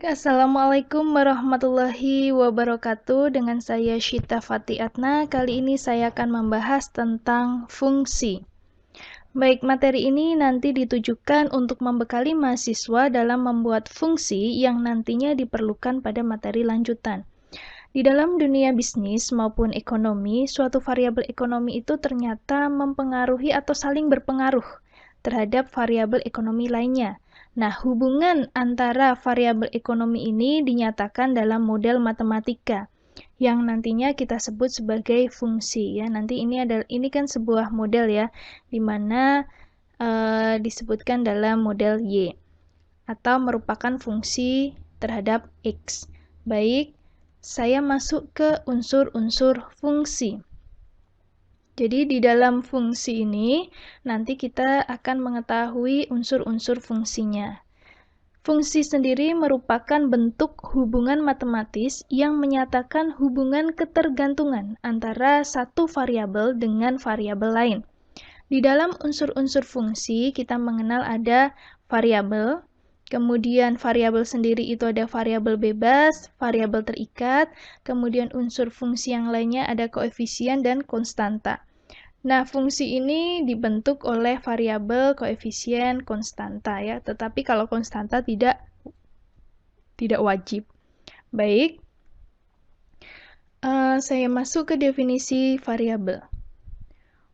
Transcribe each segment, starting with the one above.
Baik, Assalamualaikum warahmatullahi wabarakatuh. Dengan saya Syita Fati Atna. Kali ini saya akan membahas tentang fungsi. Baik, materi ini nanti ditujukan untuk membekali mahasiswa dalam membuat fungsi yang nantinya diperlukan pada materi lanjutan. Di dalam dunia bisnis maupun ekonomi, suatu variabel ekonomi itu ternyata mempengaruhi atau saling berpengaruh terhadap variabel ekonomi lainnya. Nah, hubungan antara variabel ekonomi ini dinyatakan dalam model matematika yang nantinya kita sebut sebagai fungsi ya. Nanti ini kan sebuah model ya, di mana disebutkan dalam model Y atau merupakan fungsi terhadap X. Baik, saya masuk ke unsur-unsur fungsi. Jadi di dalam fungsi ini nanti kita akan mengetahui unsur-unsur fungsinya. Fungsi sendiri merupakan bentuk hubungan matematis yang menyatakan hubungan ketergantungan antara satu variabel dengan variabel lain. Di dalam unsur-unsur fungsi kita mengenal ada variabel, kemudian variabel sendiri itu ada variabel bebas, variabel terikat, kemudian unsur fungsi yang lainnya ada koefisien dan konstanta. Nah, fungsi ini dibentuk oleh variabel, koefisien, konstanta ya. Tetapi kalau konstanta tidak wajib. Baik, saya masuk ke definisi variabel.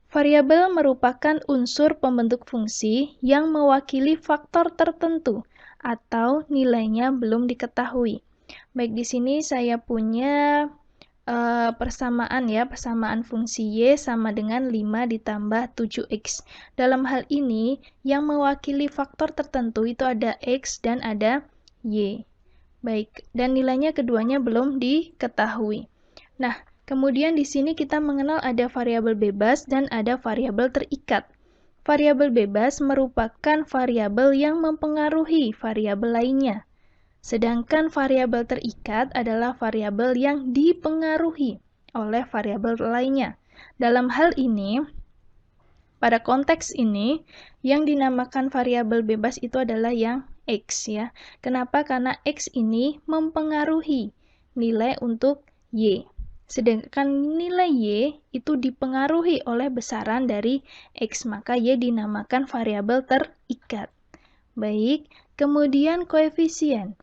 Variabel merupakan unsur pembentuk fungsi yang mewakili faktor tertentu atau nilainya belum diketahui. Baik, di sini saya punya persamaan fungsi Y sama dengan 5 ditambah 7X. Dalam hal ini, yang mewakili faktor tertentu itu ada X dan ada Y. Baik, dan nilainya keduanya belum diketahui. Nah, kemudian di sini kita mengenal ada variabel bebas dan ada variabel terikat. Variabel bebas merupakan variabel yang mempengaruhi variabel lainnya. Sedangkan variabel terikat adalah variabel yang dipengaruhi oleh variabel lainnya. Dalam hal ini, pada konteks ini, yang dinamakan variabel bebas itu adalah yang X ya. Kenapa? Karena X ini mempengaruhi nilai untuk Y. Sedangkan nilai Y itu dipengaruhi oleh besaran dari X, maka Y dinamakan variabel terikat. Baik, kemudian koefisien.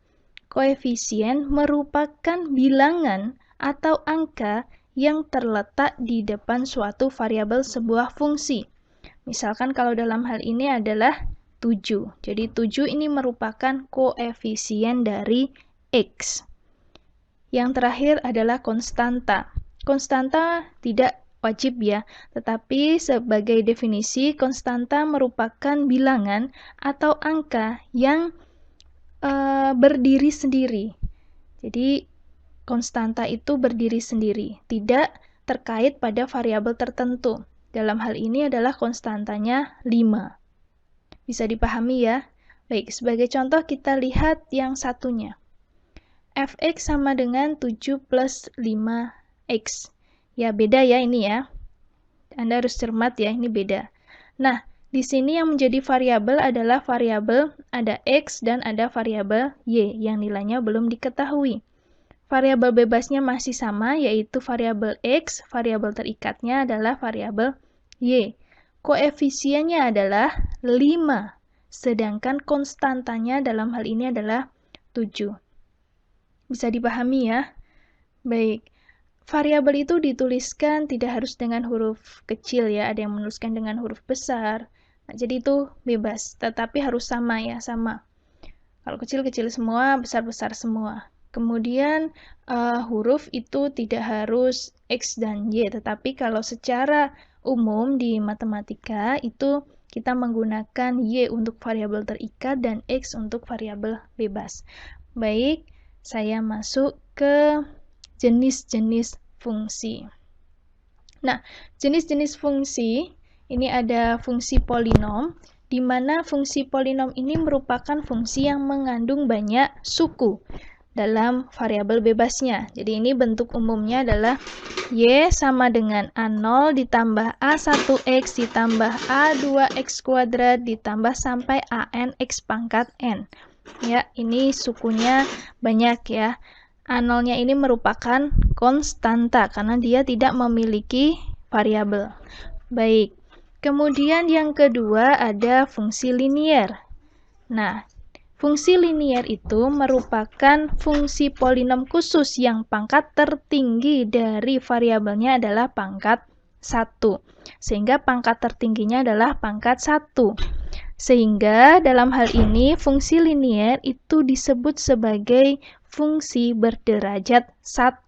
Koefisien merupakan bilangan atau angka yang terletak di depan suatu variabel sebuah fungsi. Misalkan kalau dalam hal ini adalah 7. Jadi 7 ini merupakan koefisien dari X. Yang terakhir adalah konstanta. Konstanta tidak wajib ya, tetapi sebagai definisi, konstanta merupakan bilangan atau angka yang berdiri sendiri. Jadi konstanta itu berdiri sendiri, tidak terkait pada variabel tertentu. Dalam hal ini adalah konstantanya 5. Bisa dipahami ya? Baik, sebagai contoh kita lihat yang satunya. Fx sama dengan 7 plus 5x. Ya, beda ya ini ya. Anda harus cermat ya, ini beda. Nah, di sini yang menjadi variabel adalah variabel ada X dan ada variabel Y yang nilainya belum diketahui. Variabel bebasnya masih sama, yaitu variabel X, variabel terikatnya adalah variabel Y. Koefisiennya adalah 5, sedangkan konstantanya dalam hal ini adalah 7. Bisa dipahami ya? Baik. Variabel itu dituliskan tidak harus dengan huruf kecil ya, ada yang menuliskan dengan huruf besar. Nah, jadi itu bebas, tetapi harus sama ya, sama. Kalau kecil-kecil semua, besar-besar semua. Kemudian huruf itu tidak harus X dan Y, tetapi kalau secara umum di matematika itu kita menggunakan Y untuk variabel terikat dan X untuk variabel bebas. Baik, saya masuk ke jenis-jenis fungsi. Nah, jenis-jenis fungsi, ini ada fungsi polinom, di mana fungsi polinom ini merupakan fungsi yang mengandung banyak suku dalam variabel bebasnya. Jadi ini bentuk umumnya adalah Y sama dengan A0 ditambah A1X ditambah A2X kuadrat ditambah sampai AN X pangkat N. Ya, ini sukunya banyak ya. A0-nya ini merupakan konstanta karena dia tidak memiliki variabel. Baik. Kemudian yang kedua ada fungsi linier. Nah, fungsi linier itu merupakan fungsi polinom khusus yang pangkat tertinggi dari variabelnya adalah pangkat 1. Sehingga pangkat tertingginya adalah pangkat 1. Sehingga dalam hal ini fungsi linier itu disebut sebagai fungsi berderajat 1.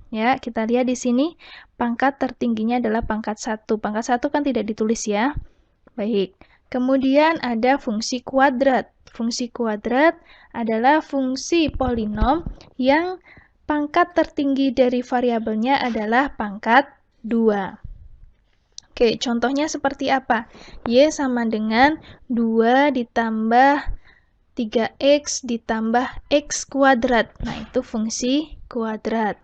Ya, kita lihat di sini pangkat tertingginya adalah pangkat 1. Pangkat 1 kan tidak ditulis ya. Baik. Kemudian ada fungsi kuadrat. Fungsi kuadrat adalah fungsi polinom yang pangkat tertinggi dari variabelnya adalah pangkat 2. Oke, contohnya seperti apa? Y sama dengan 2 ditambah 3x ditambah x kuadrat. Nah, itu fungsi kuadrat.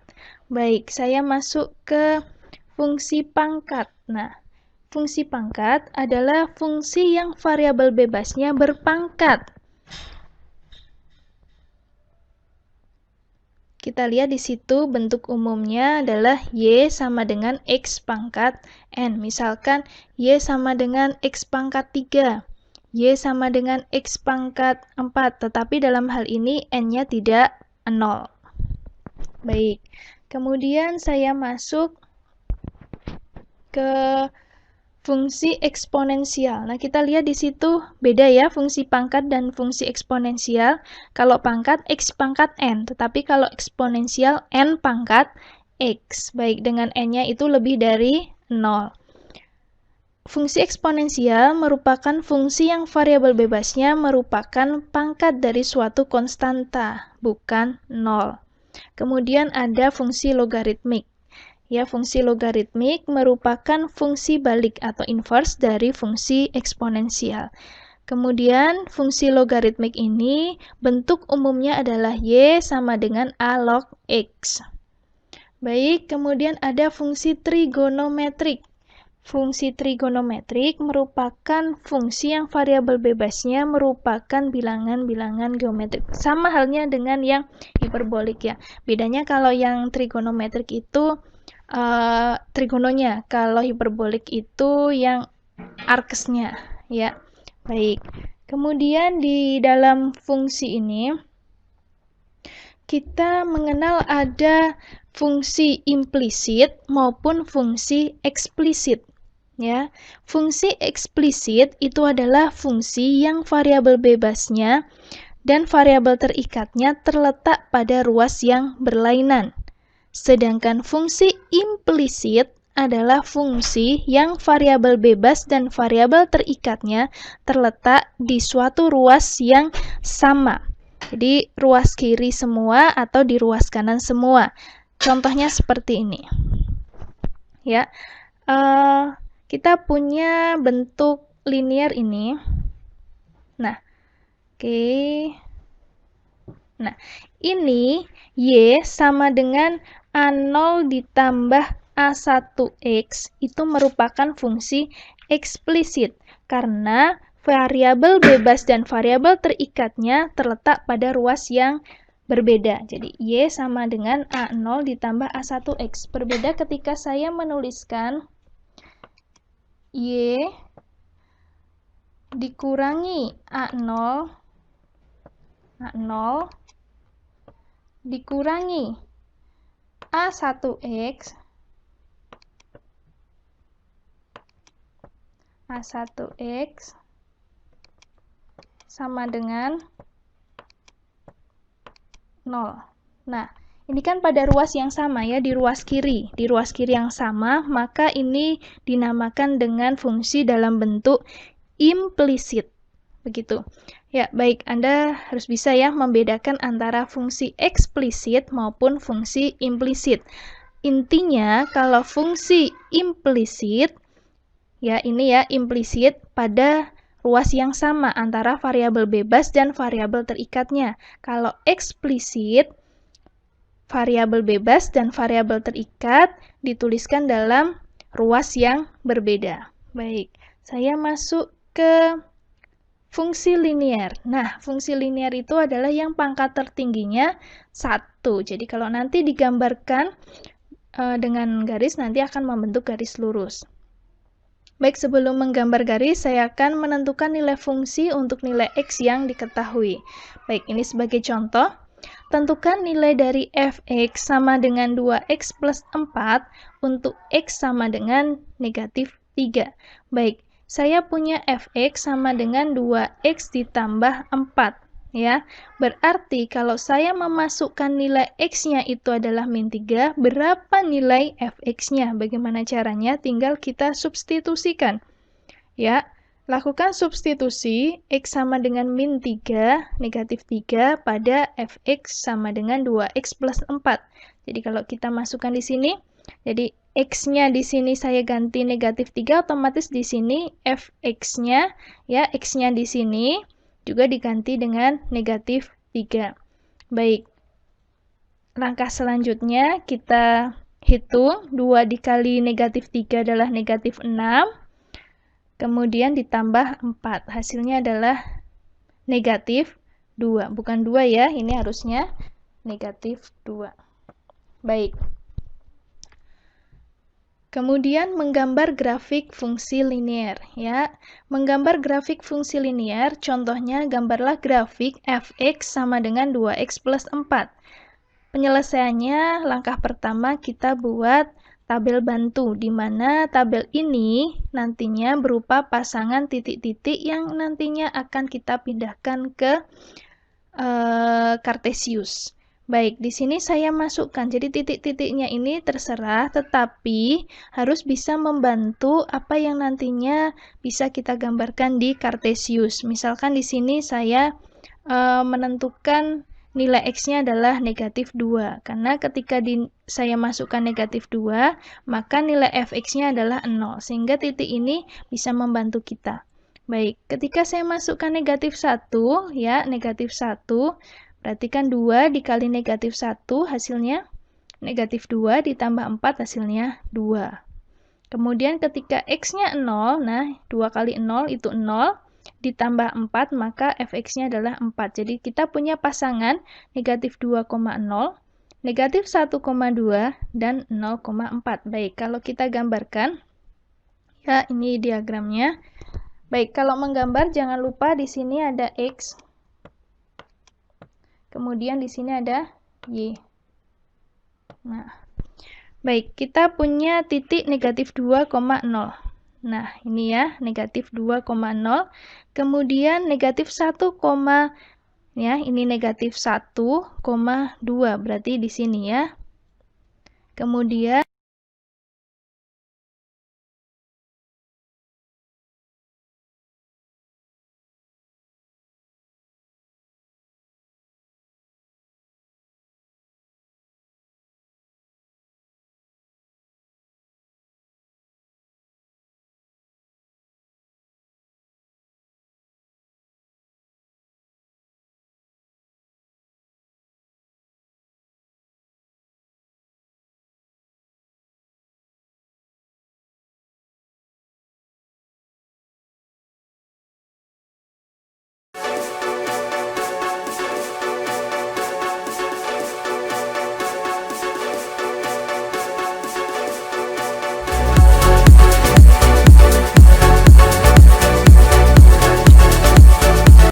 Baik, saya masuk ke fungsi pangkat. Nah, fungsi pangkat adalah fungsi yang variabel bebasnya berpangkat. Kita lihat di situ bentuk umumnya adalah Y sama dengan X pangkat N. Misalkan Y sama dengan X pangkat 3. Y sama dengan X pangkat 4. Tetapi dalam hal ini N-nya tidak 0. Baik. Kemudian saya masuk ke fungsi eksponensial. Nah, kita lihat di situ beda ya fungsi pangkat dan fungsi eksponensial. Kalau pangkat X pangkat N, tetapi kalau eksponensial N pangkat X. Baik, dengan N-nya itu lebih dari 0. Fungsi eksponensial merupakan fungsi yang variabel bebasnya merupakan pangkat dari suatu konstanta, bukan 0. Kemudian ada fungsi logaritmik. Ya, fungsi logaritmik merupakan fungsi balik atau inverse dari fungsi eksponensial. Kemudian, fungsi logaritmik ini bentuk umumnya adalah Y sama dengan A log X. Baik, kemudian ada fungsi trigonometrik. Fungsi trigonometrik merupakan fungsi yang variabel bebasnya merupakan bilangan-bilangan geometrik. Sama halnya dengan yang hiperbolik ya. Bedanya kalau yang trigonometrik itu trigononya, kalau hiperbolik itu yang arkesnya ya. Baik. Kemudian di dalam fungsi ini kita mengenal ada fungsi implisit maupun fungsi eksplisit. Ya, fungsi eksplisit itu adalah fungsi yang variabel bebasnya dan variabel terikatnya terletak pada ruas yang berlainan. Sedangkan fungsi implisit adalah fungsi yang variabel bebas dan variabel terikatnya terletak di suatu ruas yang sama. Jadi, ruas kiri semua atau di ruas kanan semua. Contohnya seperti ini. Ya, kita punya bentuk linier ini. Nah, oke. Nah, ini Y sama dengan A0 ditambah A1X itu merupakan fungsi eksplisit karena variabel bebas dan variabel terikatnya terletak pada ruas yang berbeda. Jadi, Y sama dengan A0 ditambah A1X. Berbeda ketika saya menuliskan Y dikurangi A0 dikurangi A1X sama dengan 0. Nah, ini kan pada ruas yang sama ya, di ruas kiri. Di ruas kiri yang sama, maka ini dinamakan dengan fungsi dalam bentuk implisit. Begitu. Ya, baik, Anda harus bisa ya membedakan antara fungsi eksplisit maupun fungsi implisit. Intinya, kalau fungsi implisit, ya ini ya, implisit pada ruas yang sama antara variabel bebas dan variabel terikatnya. Kalau eksplisit, variabel bebas dan variabel terikat dituliskan dalam ruas yang berbeda. Baik, saya masuk ke fungsi linear. Nah, fungsi linear itu adalah yang pangkat tertingginya 1. Jadi kalau nanti digambarkan dengan garis, nanti akan membentuk garis lurus. Baik, sebelum menggambar garis, saya akan menentukan nilai fungsi untuk nilai X yang diketahui. Baik, ini sebagai contoh. Tentukan nilai dari fx sama dengan 2x plus 4 untuk x sama dengan negatif 3. Baik, saya punya fx sama dengan 2x ditambah 4. Ya, berarti kalau saya memasukkan nilai x-nya itu adalah min 3, berapa nilai fx-nya? Bagaimana caranya? Tinggal kita substitusikan. Ya, lakukan substitusi x sama dengan min 3, negatif 3 pada fx sama dengan 2x plus 4. Jadi kalau kita masukkan di sini, jadi x-nya di sini saya ganti negatif 3, otomatis di sini fx-nya, ya, x-nya di sini juga diganti dengan negatif 3. Baik, langkah selanjutnya kita hitung 2 dikali negatif 3 adalah negatif 6. Kemudian ditambah 4. Hasilnya adalah negatif 2. Bukan 2 ya, ini harusnya negatif 2. Baik. Kemudian menggambar grafik fungsi linear. Ya, menggambar grafik fungsi linear, contohnya gambarlah grafik fx sama dengan 2x plus 4. Penyelesaiannya, langkah pertama kita buat tabel bantu, di mana tabel ini nantinya berupa pasangan titik-titik yang nantinya akan kita pindahkan ke Cartesius. Baik, di sini saya masukkan, jadi titik-titiknya ini terserah, tetapi harus bisa membantu apa yang nantinya bisa kita gambarkan di Cartesius. Misalkan di sini saya menentukan nilai x-nya adalah negatif 2, karena ketika saya masukkan negatif 2, maka nilai fx-nya adalah 0, sehingga titik ini bisa membantu kita. Baik, ketika saya masukkan negatif 1, ya, negatif 1, berarti kan 2 dikali negatif 1 hasilnya negatif 2 ditambah 4 hasilnya 2. Kemudian ketika x-nya 0, nah 2 kali 0 itu 0, ditambah 4 maka fx-nya adalah 4. Jadi kita punya pasangan negatif 2,0, negatif 1,2, dan 0,4. Baik, kalau kita gambarkan, ya ini diagramnya. Baik, kalau menggambar jangan lupa di sini ada x. Kemudian di sini ada Y. Nah, baik, kita punya titik negatif 2,0. Nah, ini ya, negatif 2,0. Kemudian negatif 1, ya, ini negatif 1,2. Berarti di sini ya. Kemudian